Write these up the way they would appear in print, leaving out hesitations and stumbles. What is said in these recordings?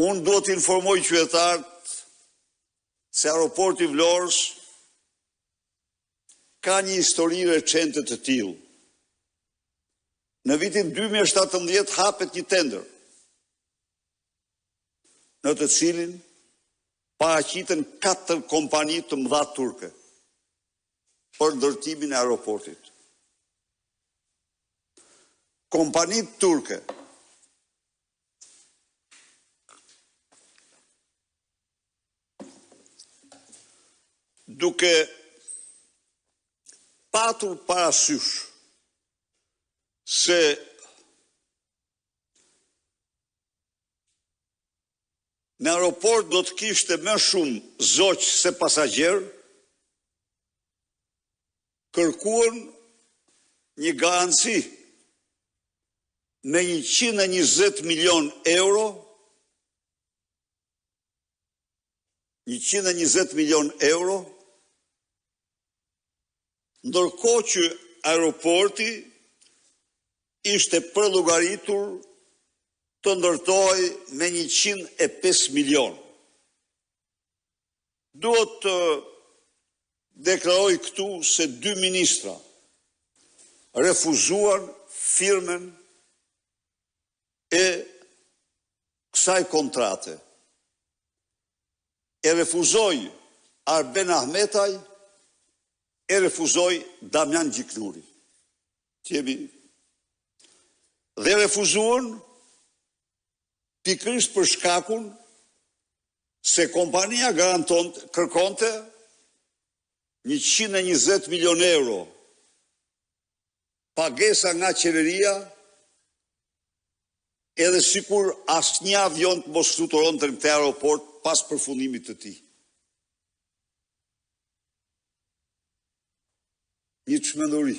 Unë do të informoj qytetarët se aeroporti Vlorës ka një histori recente të tillë. Në vitin 2017 hapet një tender, në të cilin paraqiten 4 kompani të mëdha turke për ndërtimin e aeroportit. Kompanitë turke duke patur parasysh se në aeroport do të kishte më shumë zoq se pasagjer, kërkuan një garanci me 120 milion euro, 120 milion euro, ndërkohë që aeroporti ishte përllogaritur të ndërtoj me 105 milion. Duhet të deklaroj këtu se 2 ministra refuzuan firmen e kësaj kontrate. E refuzoi Arben Ahmetaj, e refuzoi Damjan Gjiknuri. Dhe refuzuan pikërisht për shkakun se kompania kërkonte 120 milion euro pagesa nga qeveria, edhe sikur asnjë avion të mos fluturonte në këtë aeroport pas përfundimit të tij. Një çmenduri.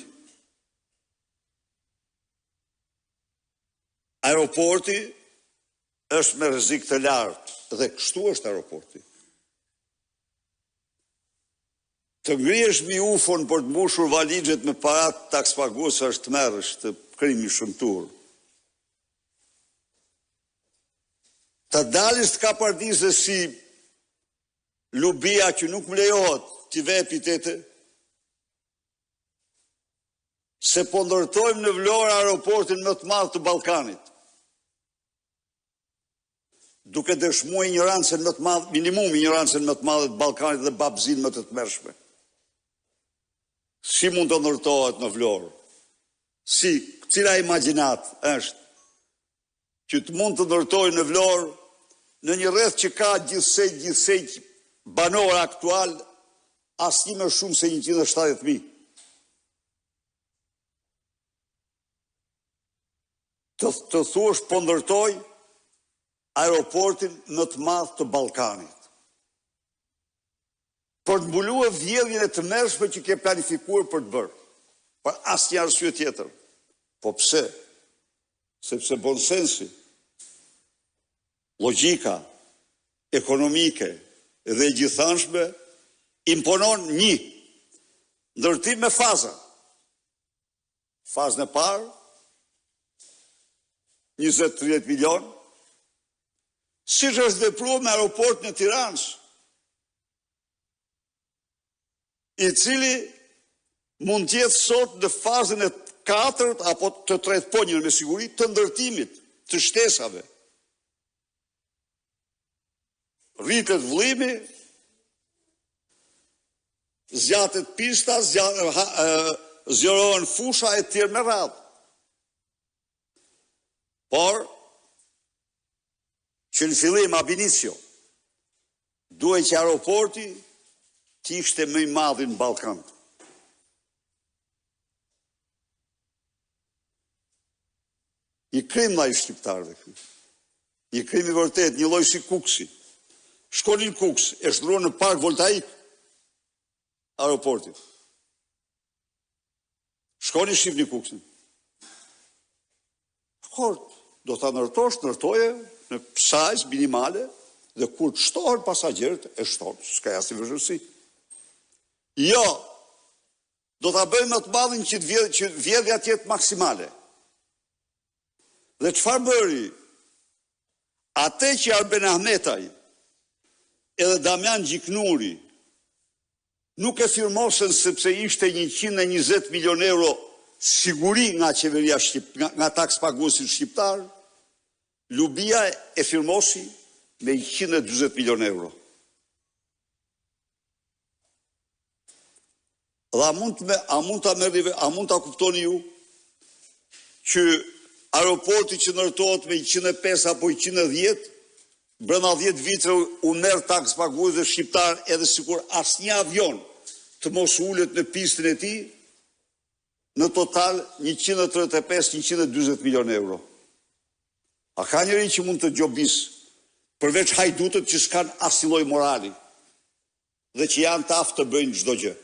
Aeroporti është me rrezik të lartë dhe kështu është aeroporti. Të ngrihesh mi ufon për të mbushur valixhet me parat takspagues është tmerrësh të krimi shëmtur. Të dalësh të kapardisë si Lubia që nuk më lejohet t'i ve epitete, se po ndërtojmë në Vlorë aeroportin më të madh të Ballkanit, duke dëshmuar ignorancën më të madhe, minimum ignorancën më të madhe të Ballkanit dhe babëzinë më të tmerrshme. Si mund të ndërtohet në Vlorë? Cila imagjinat është që të mund të ndërtojë në Vlorë në një rreth që ka gjithsej banor aktual, asnjë më shumë se 170.000. Të thuash po ndërtoj aeroportin më të madh të Ballkanit. Për të mbuluar vjedhjen e tmerrshme që ke planifikuar për të bërë, për asnjë arsye tjetër. Po pse? Sepse bon sensi, logjika ekonomike dhe gjithanshme imponon një ndërtim me faza. Fazën e parë 20-30 milion, siç është vepruar me aeroportin e Tiranës, i cili mund të jetë sot në fazën e 4 apo të 3 po një me siguri të ndërtimit të shtesave. Rritet vëllimi, zgjatet pista, zgjerohen fusha e tjerë me radhë. Por, që në fillim ab initio, duhet që aeroporti të ishte më i madhi në Ballkan. Një krim nga i shqiptarëve këtu. Një krim i vërtet, një lloj si Kuksi. Shkonin Kuks, e shtruan në park voltaik aeroportit. Shkoni shifni Kuksin. Do ta ndërtoje në sajz minimale dhe kur të shtohen pasagjerët e shton, s'ka asnjë vështirësi. Jo, do ta bëjmë më të madhin që vjedhja të jetë maksimale. Dhe çfarë bëri Ate që Arben Ahmetaj edhe Damian Gjiknuri nuk e firmosën sepse ishte 120 milion euro siguri nga qeveria nga taks paguesit shqiptar, Lubia e firmosi me 120 milion euro. Dhe a mund ta kuptoni ju që aeroporti që ndërtohet me 105 apo 110, brenda 10 viteve u merr taks paguesve shqiptar edhe sikur asnjë avion të mos ulet në pistën e tij, në total 135-140 milion euro. A ka njëri që mund të gjobis, përveç hajdutët që s'kan asnjë lloj morali dhe që janë të aftë të bëjnë çdo gjë.